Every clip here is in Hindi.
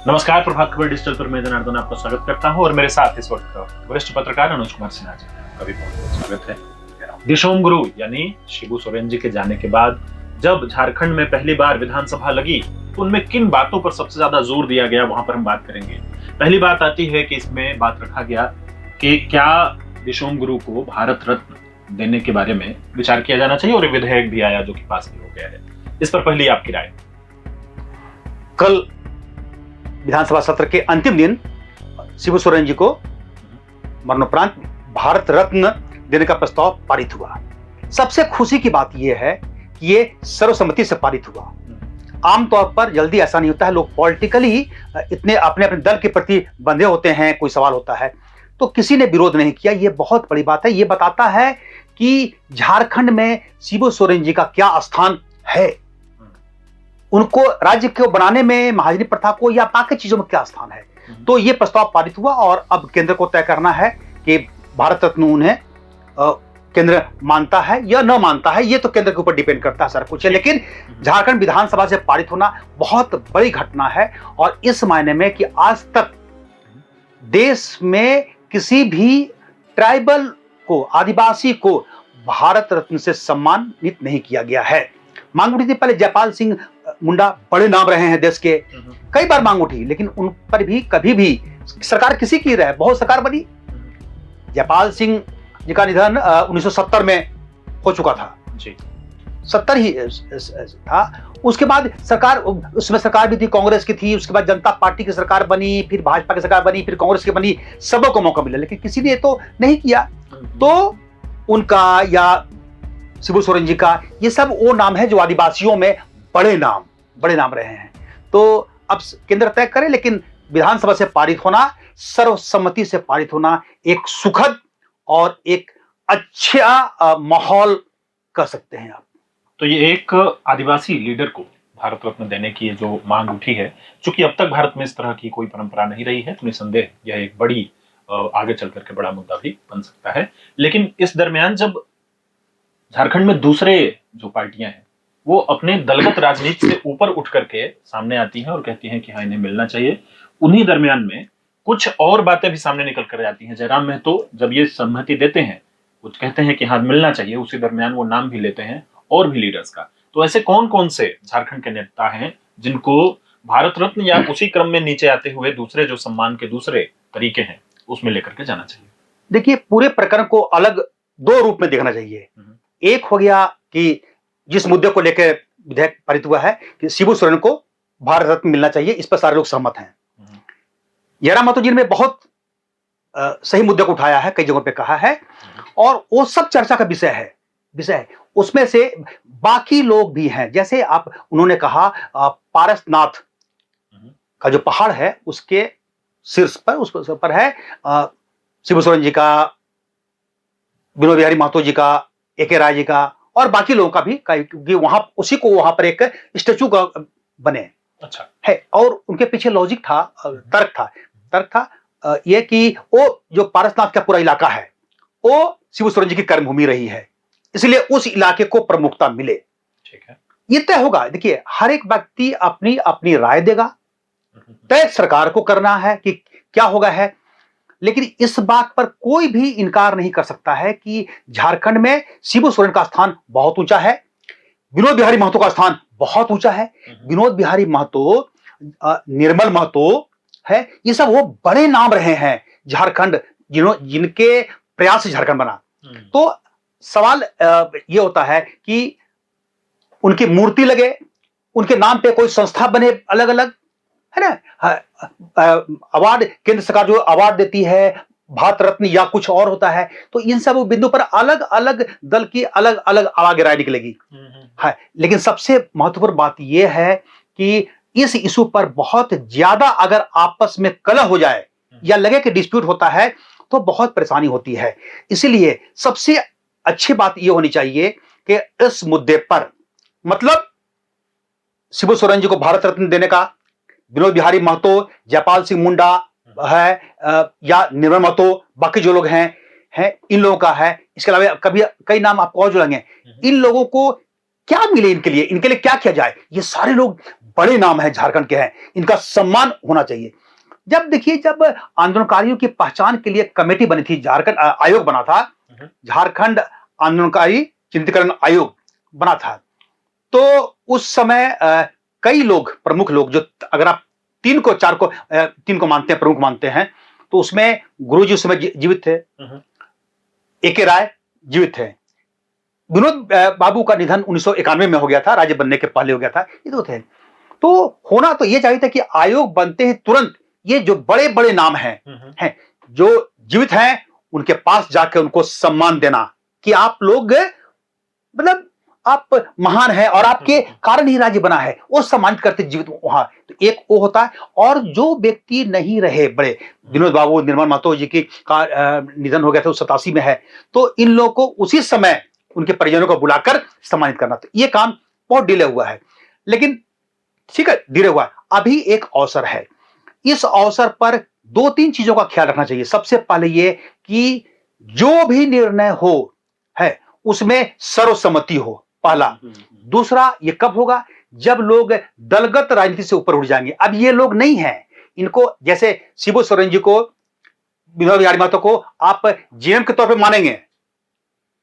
नमस्कार, प्रभात खबर डिजिटल पर मैं जनार्दन आपका स्वागत करता हूं और मेरे साथ इस वक्त वरिष्ठ पत्रकार अनुज कुमार सिन्हा जी का भी बहुत स्वागत है। दिशोम गुरु यानी शिबू सोरेन जी के जाने के बाद जब झारखंड में पहली बार विधानसभा लगी तो उनमें किन बातों पर सबसे ज्यादा जोर दिया गया, वहां पर हम बात करेंगे। पहली बात आती है कि इसमें बात रखा गया कि क्या दिशोम गुरु को भारत रत्न देने के बारे में विचार किया जाना चाहिए और विधेयक भी आया जो कि पास भी हो गया है। इस पर पहली आपकी राय। कल विधानसभा सत्र के अंतिम दिन शिबू सोरेन जी को मरणोपरांत भारत रत्न देने का प्रस्ताव पारित हुआ। सबसे खुशी की बात यह है कि ये सर्वसम्मति से पारित हुआ। आमतौर पर जल्दी ऐसा नहीं होता है, लोग पॉलिटिकली इतने अपने अपने दल के प्रति बंधे होते हैं, कोई सवाल होता है तो किसी ने विरोध नहीं किया। ये बहुत बड़ी बात है। ये बताता है कि झारखंड में शिबू सोरेन जी का क्या स्थान है, उनको राज्य को बनाने में, महाजनी प्रथा को या बाकी चीजों में क्या स्थान है। तो ये प्रस्ताव पारित हुआ और अब केंद्र को तय करना है कि भारत रत्न उन्हें केंद्र मानता है या न मानता है। ये तो केंद्र के ऊपर डिपेंड करता है सारा कुछ है, लेकिन झारखंड विधानसभा से पारित होना बहुत बड़ी घटना है और इस मायने में कि आज तक देश में किसी भी ट्राइबल को, आदिवासी को भारत रत्न से सम्मानित नहीं किया गया है। मांग उठी थी पहले, जयपाल सिंह मुंडा बड़े नाम रहे हैं देश के, कई बार मांग उठी, लेकिन उन पर भी कभी भी सरकार किसी की रहे, बहुत सरकार बनी। जयपाल सिंह जी का निधन 1970 में हो चुका था जी, 70 ही था। उसके बाद सरकार, उसमें सरकार भी थी, कांग्रेस की थी, उसके बाद जनता पार्टी की सरकार बनी, फिर भाजपा की सरकार बनी, फिर कांग्रेस की बनी, सबको मौका मिला, लेकिन किसी ने तो नहीं किया। तो उनका या शिबू सोरेन जी का ये सब वो नाम है जो आदिवासियों में बड़े नाम रहे हैं। तो अब केंद्र तय करे, लेकिन विधानसभा से पारित होना, सर्वसम्मति से पारित होना एक सुखद और एक अच्छा माहौल कह सकते हैं आप। तो ये एक आदिवासी लीडर को भारत रत्न देने की जो मांग उठी है, चूंकि अब तक भारत में इस तरह की कोई परंपरा नहीं रही है, तो निसंदेह यह एक बड़ी आगे चल करके बड़ा मुद्दा भी बन सकता है। लेकिन इस दरमियान जब झारखंड में दूसरे जो पार्टियां हैं वो अपने दलगत राजनीति से ऊपर उठ करके सामने आती हैं और कहती हैं कि हाँ, इन्हें मिलना चाहिए, उन्हीं दरमियान में कुछ और बातें भी सामने निकल कर आती हैं। जयराम महतो जब ये सहमति देते हैं, कुछ कहते हैं कि हाँ मिलना चाहिए, उसी दरमियान वो नाम भी लेते हैं और भी लीडर्स का। तो ऐसे कौन कौन से झारखंड के नेता हैं जिनको भारत रत्न या उसी क्रम में नीचे आते हुए दूसरे जो सम्मान के दूसरे तरीके हैं उसमें लेकर के जाना चाहिए? देखिए, पूरे प्रकरण को अलग दो रूप में देखना चाहिए। एक हो गया कि जिस मुद्दे को लेकर विधेयक पारित हुआ है कि शिबू सोरेन को भारत रत्न मिलना चाहिए, इस पर सारे लोग सहमत हैं। जयराम महतो जी ने बहुत सही मुद्दे को उठाया है, कई जगहों पे कहा है और वो सब चर्चा का विषय है। उसमें से बाकी लोग भी हैं, जैसे आप उन्होंने कहा पारसनाथ का जो पहाड़ है उसके शीर्ष पर, उस पर है शिबू सोरेन जी का, विनोद बिहारी महतो जी का, ए.के. राय जी का और बाकी लोगों का भी, क्योंकि वहां उसी को वहां पर एक स्टेचू का बने अच्छा है। और उनके पीछे लॉजिक था, तर्क था यह कि वो जो पारसनाथ का पूरा इलाका है वो शिबू सोरेन जी की कर्मभूमि रही है, इसलिए उस इलाके को प्रमुखता मिले। ठीक है, ये तय होगा। देखिए, हर एक व्यक्ति अपनी अपनी राय देगा, तय सरकार को करना है कि क्या होगा है। लेकिन इस बात पर कोई भी इनकार नहीं कर सकता है कि झारखंड में शिबू सोरेन का स्थान बहुत ऊंचा है, विनोद बिहारी महतो का स्थान बहुत ऊंचा है। विनोद बिहारी महतो, निर्मल महतो है, ये सब वो बड़े नाम रहे हैं झारखंड, जिनके प्रयास से झारखंड बना। तो सवाल ये होता है कि उनकी मूर्ति लगे, उनके नाम पे कोई संस्था बने अलग अलग, है ना। अवार्ड, केंद्र सरकार जो अवार्ड देती है, भारत रत्न या कुछ और होता है, तो इन सब बिंदु पर अलग अलग दल की अलग अलग आवाज राय निकलेगी है। लेकिन सबसे महत्वपूर्ण बात यह है कि इस इशू पर बहुत ज्यादा अगर आपस में कलह हो जाए या लगे कि डिस्प्यूट होता है तो बहुत परेशानी होती है। इसीलिए सबसे अच्छी बात यह होनी चाहिए कि इस मुद्दे पर, मतलब शिबू सोरेन जी को भारत रत्न देने का, विनोद बिहारी महतो, जयपाल सिंह मुंडा है या निर्मल महतो, बाकी जो लोग हैं इन लोगों का है। इसके अलावा कभी कई नाम आपको और जुड़ेंगे। इन लोगों को क्या मिले, इनके लिए क्या किया जाए, ये सारे लोग बड़े नाम हैं, झारखंड के हैं, इनका सम्मान होना चाहिए। जब देखिए, जब आंदोलनकारियों की पहचान के लिए कमेटी बनी थी, झारखंड आयोग बना था, झारखंड आंदोलनकारी चिंतनकरण आयोग बना था, तो उस समय कई लोग, प्रमुख लोग, जो अगर आप तीन को मानते हैं, प्रमुख मानते हैं, तो उसमें गुरुजी उस समय जीवित थे, ए.के. राय जीवित थे, विनोद बाबू का निधन 1991 में हो गया था, राज्य बनने के पहले हो गया था, ये दो थे। तो होना तो ये चाहिए था कि आयोग बनते ही तुरंत ये जो बड़े बड़े नाम हैं जो जीवित हैं, उनके पास जाकर उनको सम्मान देना कि आप लोग, मतलब आप महान हैं और आपके कारण ही राज्य बना है, वो सम्मानित करते जीवित वहां। तो एक वो होता है, और जो व्यक्ति नहीं रहे बड़े, विनोद बाबू, निर्मल महतो जी की निधन हो गया था, 87 में है, तो इन लोगों को उसी समय उनके परिजनों को बुलाकर सम्मानित करना। तो ये काम बहुत डिले हुआ है, लेकिन ठीक है, डिले हुआ है। अभी एक अवसर है, इस अवसर पर दो तीन चीजों का ख्याल रखना चाहिए। सबसे पहले ये कि जो भी निर्णय हो है उसमें सर्वसम्मति हो, पहला। दूसरा, ये कब होगा? जब लोग दलगत राजनीति से ऊपर उठ जाएंगे। अब ये लोग नहीं हैं, इनको जैसे शिबू सोरेन जी को, विनोद बिहारी महतो को आप जीएम के तौर पे मानेंगे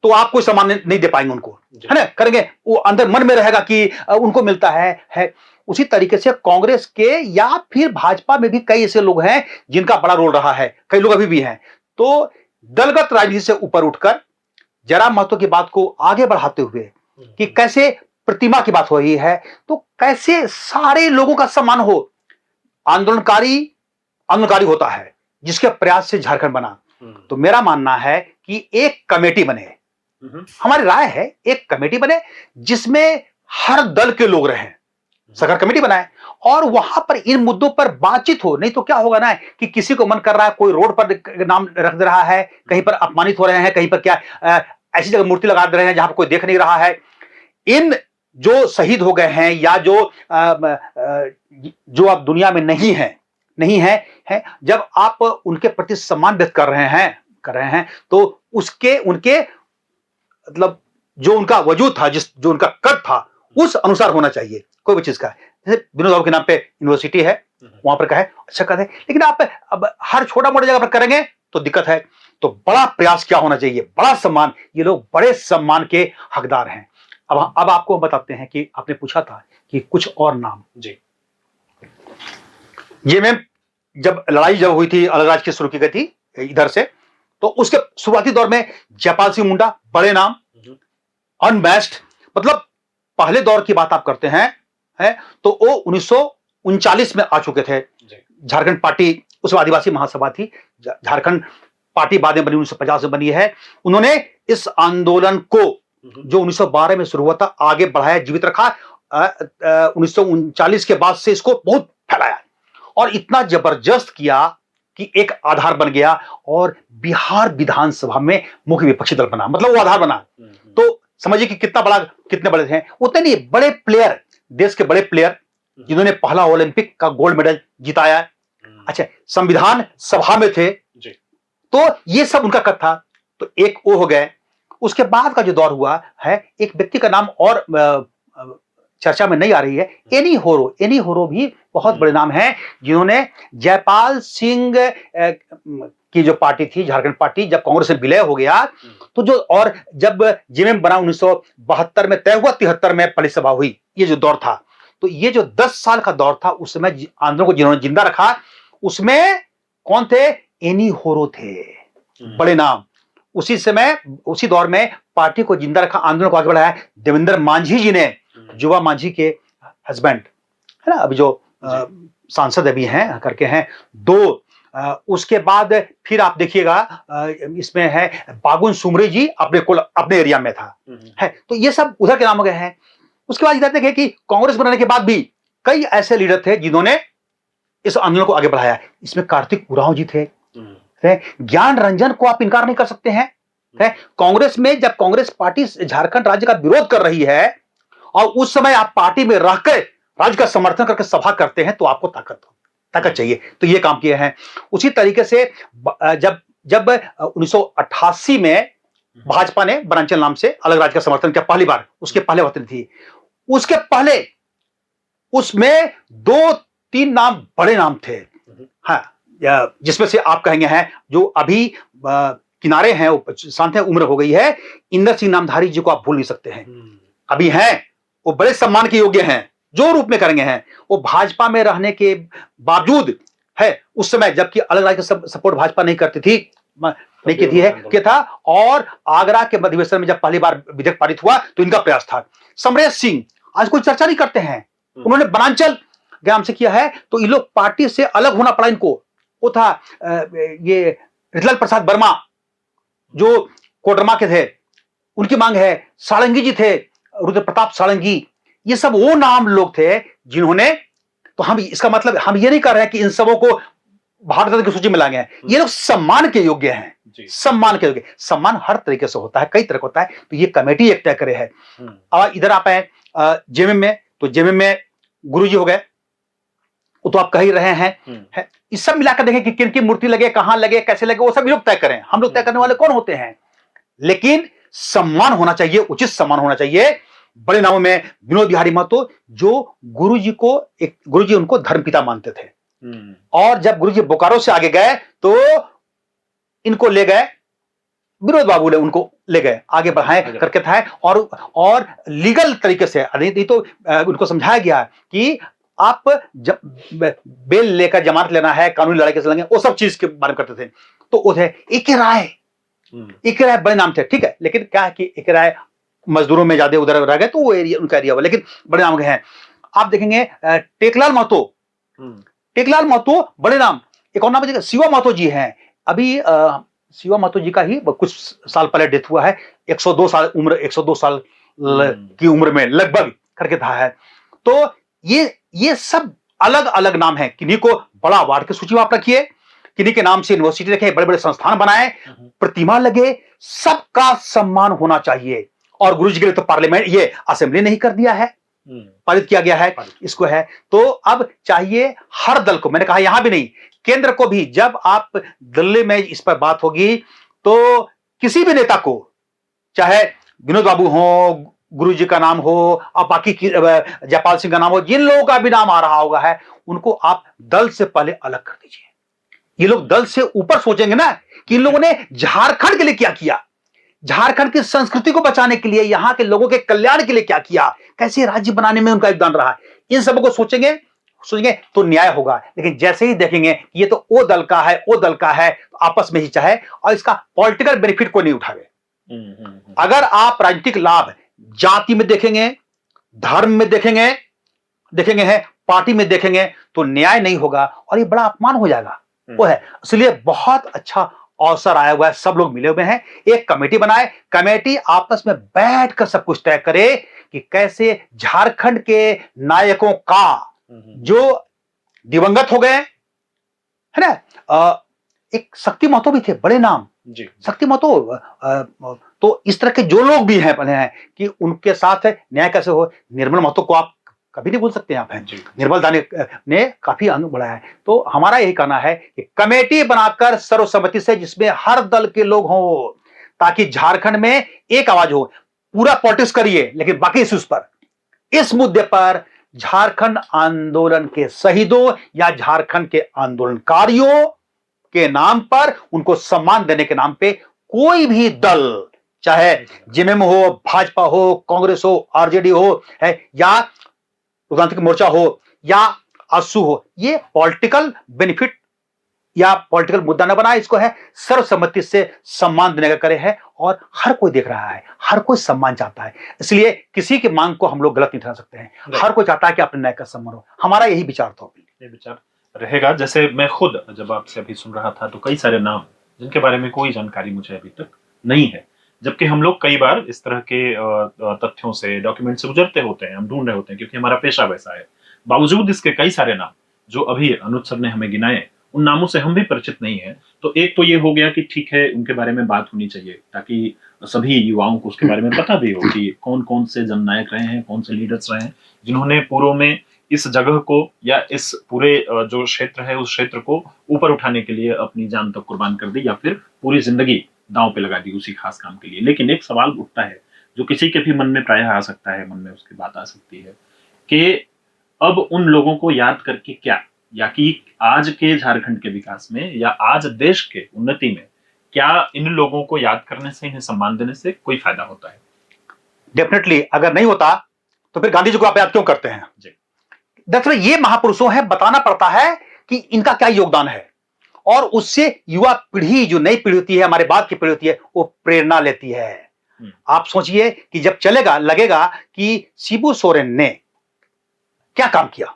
तो आप कोई सम्मान नहीं दे पाएंगे उनको, है ना, करेंगे, वो अंदर मन में रहेगा कि उनको मिलता है। उसी तरीके से कांग्रेस के या फिर भाजपा में भी कई ऐसे लोग हैं जिनका बड़ा रोल रहा है, कई लोग अभी भी हैं। तो दलगत राजनीति से ऊपर उठकर जरा महतो की बात को आगे बढ़ाते हुए कि कैसे प्रतिमा की बात हो रही है, तो कैसे सारे लोगों का सम्मान हो। आंदोलनकारी होता है जिसके प्रयास से झारखंड बना। तो मेरा मानना है कि एक कमेटी बने, हमारी राय है, एक कमेटी बने जिसमें हर दल के लोग रहें, सरकार कमेटी बनाए और वहां पर इन मुद्दों पर बातचीत हो। नहीं तो क्या होगा ना कि किसी को मन कर रहा है, कोई रोड पर नाम रख दे रहा है, कहीं पर अपमानित हो रहे हैं, कहीं पर क्या ऐसी जगह मूर्ति लगा दे रहे हैं जहां पर कोई देख नहीं रहा है। इन जो शहीद हो गए हैं या जो अब दुनिया में नहीं है, जब आप उनके प्रति सम्मान व्यक्त कर रहे हैं तो उनके मतलब जो उनका वजूद था, जो उनका कद था, उस अनुसार होना चाहिए कोई भी चीज का। जैसे विनोद बाबू के नाम पे यूनिवर्सिटी है, वहां पर कहे, अच्छा कद है, लेकिन आप अब हर छोटा मोटा जगह पर करेंगे तो दिक्कत है। तो बड़ा प्रयास क्या होना चाहिए, बड़ा सम्मान, ये लोग बड़े सम्मान के हकदार हैं। अब आपको बताते हैं कि आपने पूछा था कि कुछ और नाम जी, ये में जब लड़ाई हुई थी, अलग राज्य की शुरू की गई थी इधर से, तो उसके शुरुआती दौर में जयपाल सिंह मुंडा, बड़े नाम, अनमैच्ड, मतलब पहले दौर की बात आप करते हैं तो वो 1939 में आ चुके थे। झारखंड पार्टी, उस आदिवासी महासभा थी, झारखंड पार्टी बाद में बनी, 1950 में बनी है। उन्होंने इस आंदोलन को जो 1912 में शुरू हुआ था आगे बढ़ाया, जीवित रखा। 1939 के बाद से इसको बहुत फैलाया और इतना जबरदस्त किया कि एक आधार बन गया और बिहार विधानसभा में मुख्य विपक्षी दल बना, मतलब वो आधार बना। तो समझिए कि कितने बड़े थे, उतने नहीं बड़े प्लेयर, देश के बड़े प्लेयर जिन्होंने पहला ओलंपिक का गोल्ड मेडल जिताया। अच्छा, संविधान सभा में थे, तो ये सब उनका कद था। तो एक वो हो गए। उसके बाद का जो दौर हुआ है, एक व्यक्ति का नाम और चर्चा में नहीं आ रही है, एनी होरो भी बहुत बड़े नाम हैं जिन्होंने जयपाल सिंह की जो पार्टी थी, झारखंड पार्टी, जब कांग्रेस से विलय हो गया तो और जब जेएमएम बना 1972 में, तय हुआ 73 में पहली सभा हुई, ये जो दौर था, तो ये जो 10 साल का दौर था, उस समय आंदोलन को जिन्होंने जिंदा रखा, उसमें कौन थे? एनी होरो थे, बड़े नाम। उसी समय, उसी दौर में पार्टी को जिंदा रखा, आंदोलन को आगे बढ़ाया देवेंद्र मांझी जी ने, जुवा मांझी के हस्बैंड है ना, अभी जो सांसद अभी हैं करके हैं दो। उसके बाद फिर आप देखिएगा इसमें है बागुन सुमरी जी, अपने एरिया में था है। तो ये सब उधर के नाम हो गए हैं। उसके बाद इधर देखें कि कांग्रेस बनाने के बाद भी कई ऐसे लीडर थे जिन्होंने इस आंदोलन को आगे बढ़ाया। इसमें कार्तिक उरांव जी थे, ज्ञान रंजन को आप इनकार नहीं कर सकते हैं। कांग्रेस में जब कांग्रेस पार्टी झारखंड राज्य का विरोध कर रही है और उस समय आप पार्टी में रहकर राज्य का समर्थन करके सभा करते हैं तो आपको ताकत चाहिए। तो ये काम किए हैं। उसी तरीके से जब 1988 में भाजपा ने वनांचल नाम से अलग राज्य का समर्थन किया पहली बार, उसके पहले वतन थी, उसके पहले उसमें 2-3 नाम बड़े नाम थे। हाँ, जिसमें से आप कहेंगे हैं जो अभी किनारे हैं, शांत है, उम्र हो गई है, इंदर सिंह नामधारी जी को आप भूल नहीं सकते हैं। अभी हैं, वो बड़े सम्मान के योग्य हैं, जो रूप में करेंगे हैं। वो भाजपा में रहने के बावजूद है, उस समय जबकि अलग राज्य का सपोर्ट भाजपा नहीं करती थी, नहीं की थी है क्या था, और आगरा के अधिवेशन में जब पहली बार विधेयक पारित हुआ तो इनका प्रयास था। समरेश सिंह आज कोई चर्चा नहीं करते हैं, उन्होंने बनांचल ग्राम से किया है, तो ये लोग पार्टी से अलग होना पड़ा इनको। वो था ये रितलाल प्रसाद वर्मा जो कोडरमा के थे, उनकी मांग है। सारंगी जी थे, रुद्र प्रताप सारंगी, ये सब वो नाम लोग थे जिन्होंने, तो हम इसका मतलब हम ये नहीं कर रहे हैं कि इन सबों को भारत रत्न की सूची में लाए हैं। ये लोग सम्मान के योग्य हैं, सम्मान के योग्य। सम्मान हर तरीके से होता है, कई तरह का होता है, तो ये कमेटी एक तय करे है। अब इधर आप आए जेएमएम में, तो जेएमएम में गुरुजी हो गए, वो तो आप कह ही रहे हैं। इस सब मिलाकर देखें कि किन की मूर्ति लगे, कहां लगे, कैसे लगे, वो सब लोग तय करें। हम लोग तय करने वाले कौन होते हैं? लेकिन सम्मान होना चाहिए, उचित सम्मान होना चाहिए। बड़े नामों में विनोद बिहारी महतो, जो गुरुजी उनको धर्मपिता मानते थे, और जब गुरुजी बोकारो से आगे गए तो इनको ले गए, विनोद बाबू ने उनको ले गए, आगे बढ़ाए करके था, और लीगल तरीके से नहीं तो उनको समझाया गया कि आप जब बेल लेकर जमानत लेना है, कानूनी लड़ाई कैसे लड़ेंगे, वो सब चीज के बारे में करते थे। तो वो थे एक राय बड़े नाम थे, ठीक है। लेकिन क्या है कि एक राय मजदूरों में ज्यादा उधर रह गए, तो वो एरिया उनका एरिया हुआ, लेकिन बड़े नाम हैं। आप देखेंगे टेकलाल महतो बड़े नाम। एक और नाम शिवा महतो जी हैं। अभी शिवा महतो जी का ही कुछ साल पहले डेथ हुआ है, 102 साल की उम्र में लगभग करके था है। तो ये सब अलग अलग नाम हैं। किन्हीं को बड़ा अवार्ड की सूची में आप रखिए, किन्हीं के नाम से यूनिवर्सिटी रखे, बड़े बड़े संस्थान बनाए, प्रतिमा लगे, सबका सम्मान होना चाहिए। और गुरुजी के लिए तो पार्लियामेंट, ये असेंबली नहीं कर दिया है, पारित किया गया है इसको है। तो अब चाहिए हर दल को, मैंने कहा यहां भी नहीं, केंद्र को भी, जब आप दिल्ली में इस पर बात होगी तो किसी भी नेता को, चाहे विनोद बाबू हो, गुरुजी का नाम हो, और बाकी जयपाल सिंह का नाम हो, जिन लोगों का भी नाम आ रहा होगा है, उनको आप दल से पहले अलग कर दीजिए। ये लोग दल से ऊपर सोचेंगे ना कि इन लोगों ने झारखंड के लिए क्या किया, झारखंड की संस्कृति को बचाने के लिए, यहां के लोगों के कल्याण के लिए क्या किया, कैसे राज्य बनाने में उनका योगदान रहा, इन सबको सोचेंगे तो न्याय होगा। लेकिन जैसे ही देखेंगे ये तो वो दल का है, वो दल का है, तो आपस में ही चाहे, और इसका पॉलिटिकल बेनिफिट कोई नहीं उठावे। अगर आप राजनीतिक लाभ जाति में देखेंगे, धर्म में देखेंगे हैं, पार्टी में देखेंगे, तो न्याय नहीं होगा और ये बड़ा अपमान हो जाएगा। वो है, इसलिए बहुत अच्छा अवसर आया हुआ है, सब लोग मिले हुए हैं, एक कमेटी बनाए, कमेटी आपस में बैठकर सब कुछ तय करे कि कैसे झारखंड के नायकों का, जो दिवंगत हो गए, है ना, एक शक्ति महतो भी थे, बड़े नाम जी, शक्ति महतो, तो इस तरह के जो लोग भी हैं बने हैं कि उनके साथ न्याय कैसे हो। निर्मल महतो को आप कभी नहीं भूल सकते आप हैं, निर्मल दाने ने काफी अंग बढ़ाया है। तो हमारा यही कहना है कि कमेटी बनाकर सर्वसम्मति से, जिसमें हर दल के लोग हों, ताकि झारखंड में एक आवाज हो। पूरा पॉलिटिक्स करिए, लेकिन बाकी इश्यूज पर, इस मुद्दे पर झारखंड आंदोलन के शहीदों या झारखंड के आंदोलनकारियों के नाम पर, उनको सम्मान देने के नाम पे कोई भी दल, चाहे जेएमएम हो, भाजपा हो, कांग्रेस हो, आरजेडी हो, है, या लोकतांत्रिक मोर्चा हो, या आसू हो, ये पॉलिटिकल बेनिफिट या पॉलिटिकल मुद्दा न बनाए, इसको है सर्वसम्मति से सम्मान देने का करे है। और हर कोई देख रहा है, हर कोई सम्मान चाहता है, इसलिए किसी की मांग को हम लोग गलत नहीं ठहरा सकते हैं। हर कोई चाहता है कि अपने न्याय का सम्मान हो। हमारा यही विचार था, ये विचार रहेगा। जैसे मैं खुद जब आपसे अभी सुन रहा था, तो कई सारे नाम जिनके बारे में कोई जानकारी मुझे अभी तक नहीं है, जबकि हम लोग कई बार इस तरह के तथ्यों से, डॉक्यूमेंट से गुजरते होते हैं, हम ढूंढ रहे होते हैं, क्योंकि हमारा पेशा वैसा है। बावजूद इसके कई सारे नाम जो अभी अनुज सर ने हमें गिनाए, उन नामों से हम भी परिचित नहीं है। तो एक तो ये हो गया कि ठीक है, उनके बारे में बात होनी चाहिए, ताकि सभी युवाओं को उसके बारे में पता भी हो कि कौन कौन से जननायक रहे हैं, कौन से लीडर्स रहे हैं, जिन्होंने पूर्व में इस जगह को या इस पूरे जो क्षेत्र है, उस क्षेत्र को ऊपर उठाने के लिए अपनी जान तक कुर्बान कर दी, या फिर पूरी जिंदगी दांव पे लगा दी उसी खास काम के लिए। लेकिन एक सवाल उठता है, जो किसी के भी मन में प्रायः आ सकता है, मन में उसकी बात आ सकती है कि अब उन लोगों को याद करके क्या, या कि आज के झारखंड के विकास में या आज देश के उन्नति में क्या इन लोगों को याद करने से, इन्हें सम्मान देने से कोई फायदा होता है? डेफिनेटली अगर नहीं होता तो फिर गांधी जी को आप याद क्यों करते हैं? जी। दरअसल ये महापुरुषों हैं, बताना पड़ता है कि इनका क्या योगदान है, और उससे युवा पीढ़ी, जो नई पीढ़ी होती है, हमारे बाद की पीढ़ी होती है, वो प्रेरणा लेती है। आप सोचिए कि जब चलेगा, लगेगा कि शिबू सोरेन ने क्या काम किया,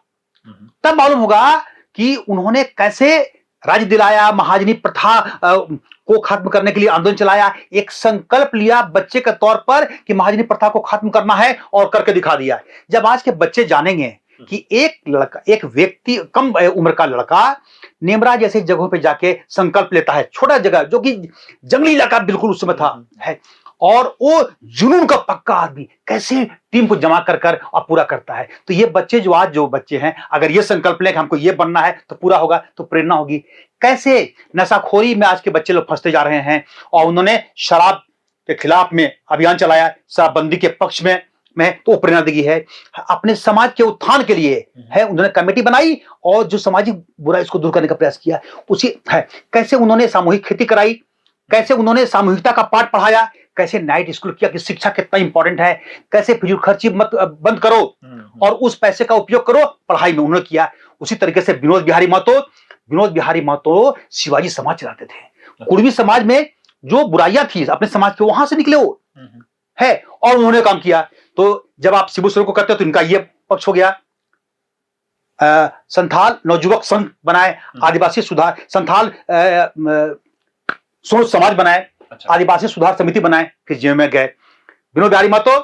तब मालूम होगा कि उन्होंने कैसे राज्य दिलाया, महाजनी प्रथा को खत्म करने के लिए आंदोलन चलाया, एक संकल्प लिया बच्चे के तौर पर कि महाजनी प्रथा को खत्म करना है, और करके दिखा दिया। जब आज के बच्चे जानेंगे कि एक लड़का, एक व्यक्ति, कम उम्र का लड़का नेमरा जैसे जगहों पे जाके संकल्प लेता है, छोटा जगह जो कि जंगली इलाका बिल्कुल उस समय था है, और वो जुनून का पक्का आदमी कैसे टीम को जमा कर कर और पूरा करता है। तो ये बच्चे, जो आज जो बच्चे हैं, अगर ये संकल्प लें कि हमको ये बनना है तो पूरा होगा, तो प्रेरणा होगी। कैसे नशाखोरी में आज के बच्चे लोग फंसते जा रहे हैं, और उन्होंने शराब के खिलाफ में अभियान चलाया, शराबबंदी के पक्ष में तो प्रेरणा दी है। अपने समाज के उत्थान के लिए है, उन्होंने कमेटी बनाई और जो सामाजिक बुराई इसको दूर करने का प्रयास किया, उसी है। कैसे उन्होंने सामूहिक खेती कराई, कैसे उन्होंने सामूहिकता का पाठ पढ़ाया, कैसे नाइट स्कूल किया कि शिक्षा कितना इंपॉर्टेंट है, कैसे फिजूल खर्ची मत बंद करो और उस पैसे का उपयोग करो पढ़ाई में, उन्होंने किया। उसी तरीके से विनोद बिहारी महतो शिवाजी समाज चलाते थे। कुर्मी समाज में जो बुराइयां थी अपने समाज के, वहां से निकले वो है, और उन्होंने काम किया। तो जब आप शिबू सोरेन को करते हो तो इनका ये पक्ष हो गया। संथाल नवजुवक संघ बनाए, आदिवासी सुधार, संथाल सोच समाज बनाए, आदिवासी सुधार समिति बनाए, फिर जेल में गए। विनोद बिहारी महतो,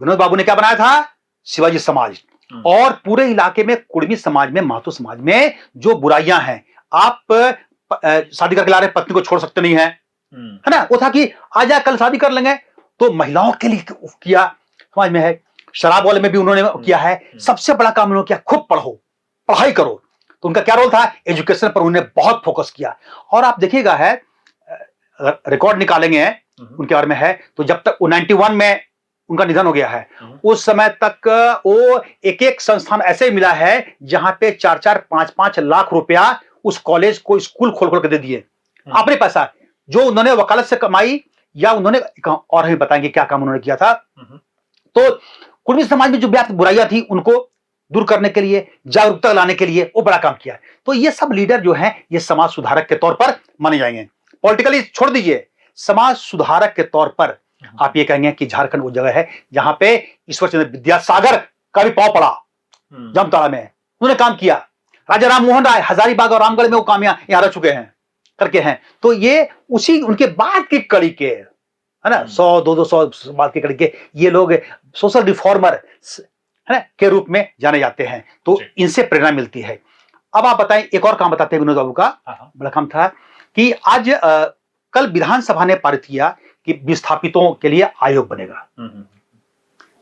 विनोद बाबू ने क्या बनाया था? शिवाजी समाज। और पूरे इलाके में कुर्मी समाज में, महतो समाज में जो बुराइयां हैं, आप शादी करके ला रहे पत्नी को छोड़ सकते नहीं है, है ना, वो था कि आजा कल शादी कर लेंगे, तो महिलाओं के लिए किया समाज में है। शराब वाले में भी उन्होंने किया है। सबसे बड़ा काम उन्होंने किया, खूब पढ़ो, पढ़ाई करो। तो उनका क्या रोल था? एजुकेशन पर उन्होंने बहुत फोकस किया। और आप देखिएगा है, रिकॉर्ड निकालेंगे उनके बारे में है, तो जब तक 91 में उनका निधन हो गया है, उस समय तक वो एक एक संस्थान ऐसे ही मिला है जहां पे 4-4, 5-5 लाख रुपया उस कॉलेज को, स्कूल खोल खोल के दे दिए, अपने पैसा, जो उन्होंने वकालत से कमाई, या उन्होंने, और हमें बताएंगे क्या काम उन्होंने किया था। तो कुर्मी समाज में जो व्याप्त बुराइयां थी उनको दूर करने के लिए, जागरूकता लाने के लिए वो बड़ा काम किया। तो ये सब लीडर जो हैं, ये समाज सुधारक के तौर पर माने जाएंगे। पॉलिटिकली छोड़ दीजिए, समाज सुधारक के तौर पर आप ये कहेंगे कि झारखंड वो जगह है जहां पे ईश्वर चंद्र विद्यासागर का भी पांव पड़ा, जामताड़ा में उन्होंने काम किया। राजा राम मोहन राय हजारीबाग और रामगढ़ में वो काम यहाँ रह चुके हैं, करके हैं। तो ये उसी उनके बाद की कड़ी के, है ना, 100-200 बाद की कड़ी के ये लोग सोशल रिफॉर्मर, है ना, के रूप में जाने जाते हैं। तो इनसे प्रेरणा मिलती है। अब आप बताएं, एक और काम बताते हैं विनोद बाबू का। बड़ा काम था कि आज कल विधानसभा ने पारित किया कि विस्थापितों के लिए आयोग बनेगा।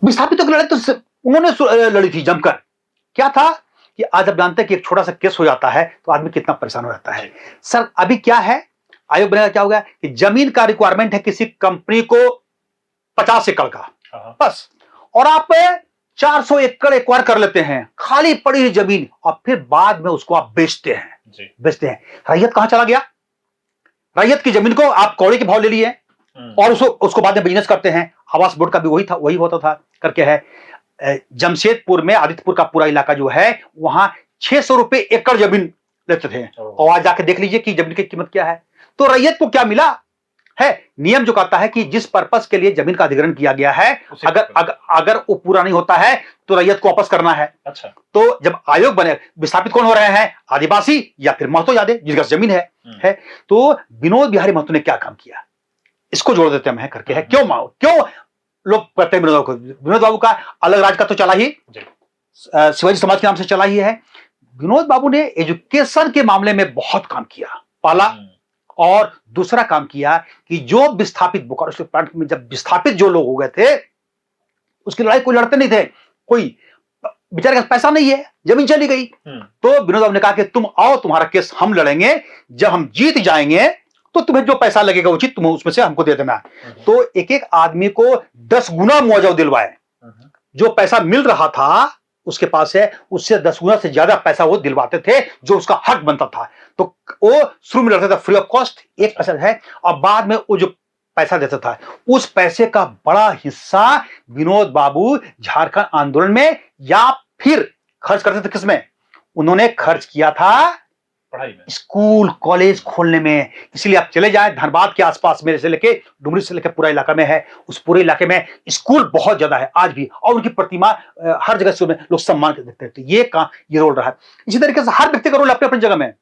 विस्थापितों की लड़ाई तो उन्होंने लड़ी थी जमकर। क्या था कि आज आप जानते हैं कि एक छोटा सा केस हो जाता है तो आदमी कितना परेशान हो जाता है। सर अभी क्या है, आयोग बनेगा, क्या होगा कि जमीन का रिक्वायरमेंट है किसी कंपनी को 50 एकड़ का, बस, और आप 400 एकड़ एक्वायर कर लेते हैं, खाली पड़ी हुई जमीन, और फिर बाद में उसको आप बेचते हैं। रैयत कहां चला गया? रैयत की जमीन को आप कौड़े के भाव ले लिए और उसको बाद में बिजनेस करते हैं। आवास बोर्ड का भी वही होता था, करके है। जमशेदपुर में आदित्यपुर का पूरा इलाका जो है, वहां 600 रुपए एकड़ जमीन लेते थे, और आज जाके देख लीजिए कि जमीन की कीमत क्या है। तो रैयत को क्या मिला है? नियम जो कहता है कि जिस पर्पस के लिए जमीन का अधिग्रहण किया गया है, अगर वो पूरा नहीं होता है तो रैयत को वापस करना है। अच्छा। तो जब आयोग बने, विस्थापित कौन हो रहे हैं? आदिवासी या फिर महतो यादव जिनका जमीन है। तो विनोद बिहारी महतो ने क्या काम किया, इसको जोड़ देते हैं करके है। क्यों लोग कहते हैं विनोद बाबू का अलग राज का तो चला ही, शिवाजी समाज के नाम से चला ही है। विनोद बाबू ने एजुकेशन के मामले में बहुत काम किया, पहला। और दूसरा काम किया कि जो विस्थापित बोकारो प्रांत में जब विस्थापित जो लोग हो गए थे, उसकी लड़ाई कोई लड़ते नहीं थे, कोई बेचारे का पैसा नहीं है, जमीन चली गई। तो विनोद बाबू ने कहा कि तुम आओ, तुम्हारा केस हम लड़ेंगे, जब हम जीत जाएंगे तो तुम्हें जो पैसा लगेगा उचित, तुम उसमें से हमको दे देना। तो एक एक आदमी को 10 गुना मुआवजा दिलवाए। जो पैसा मिल रहा था उसके पास है, उससे 10 गुना से ज्यादा पैसा वो दिलवाते थे जो उसका हक बनता था। तो वो शुरू में लड़ता था फ्री ऑफ कॉस्ट, एक पैसा है, और बाद में वो जो पैसा देता था उस पैसे का बड़ा हिस्सा विनोद बाबू झारखंड आंदोलन में या फिर खर्च करते थे। किसमें? उन्होंने खर्च किया था पढ़ाई में, स्कूल कॉलेज खोलने में। इसलिए आप चले जाएं धनबाद के आसपास, मेरे से लेके डुमरी से लेके पूरा इलाका में है, उस पूरे इलाके में स्कूल बहुत ज्यादा है आज भी, और उनकी प्रतिमा हर जगह से लोग सम्मान के देखते हैं। तो ये रोल रहा है। इसी तरीके से हर व्यक्ति का रोल अपने अपनी जगह में।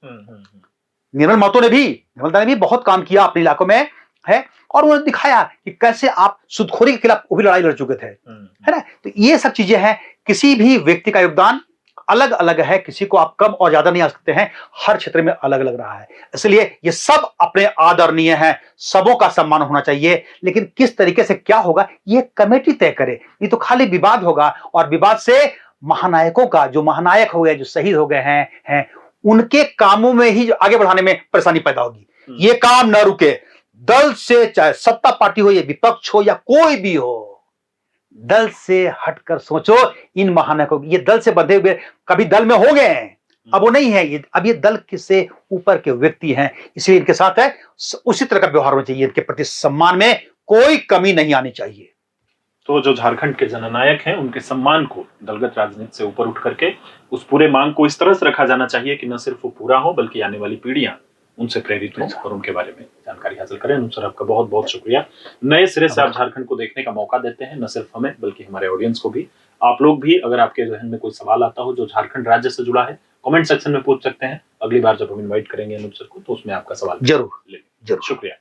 निर्मल महतो ने भी, निर्मलता ने भी बहुत काम किया अपने इलाकों में है, और उन्होंने दिखाया कि कैसे आप सुदखोरी के खिलाफ वो भी लड़ाई लड़ चुके थे, है ना। तो ये सब चीजें हैं। किसी भी व्यक्ति का योगदान अलग अलग है, किसी को आप कम और ज्यादा नहीं आ सकते हैं, हर क्षेत्र में अलग अलग रहा है। इसलिए ये सब अपने आदरणीय हैं, सबों का सम्मान होना चाहिए। लेकिन किस तरीके से क्या होगा ये कमेटी तय करे। ये तो खाली विवाद होगा, और विवाद से महानायकों का, जो महानायक हो गए, जो शहीद हो गए हैं उनके कामों में ही आगे बढ़ाने में परेशानी पैदा होगी। ये काम न रुके, दल से, चाहे सत्ता पार्टी हो या विपक्ष हो या कोई भी हो, दल से हटकर सोचो। इन महानायकों, ये दल से बंधे हुए कभी दल में हो गए हैं, अब वो नहीं है, ये अब ये दल से ऊपर के व्यक्ति हैं। इसलिए इनके साथ है उसी तरह का व्यवहार होना चाहिए, इनके प्रति सम्मान में कोई कमी नहीं आनी चाहिए। तो जो झारखंड के जननायक हैं उनके सम्मान को दलगत राजनीति से ऊपर उठ करके उस पूरे मांग को इस तरह से रखा जाना चाहिए कि न सिर्फ वो पूरा हो बल्कि आने वाली पीढ़ियां उनसे प्रेरित हों और उनके बारे में जानकारी हासिल करें। अनुप सर, आपका बहुत बहुत शुक्रिया। नए सिरे से आप झारखंड को देखने का मौका देते हैं, न सिर्फ हमें बल्कि हमारे ऑडियंस को भी। आप लोग भी अगर आपके जहन में कोई सवाल आता हो जो झारखंड राज्य से जुड़ा है, कमेंट सेक्शन में पूछ सकते हैं। अगली बार जब हम इन्वाइट करेंगे अनुप सर को तो उसमें आपका सवाल जरूर लेंगे। शुक्रिया।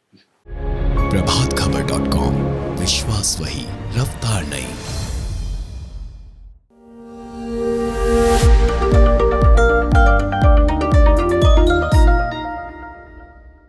प्रभातखबर.com, विश्वास वही, रफ्तार नहीं।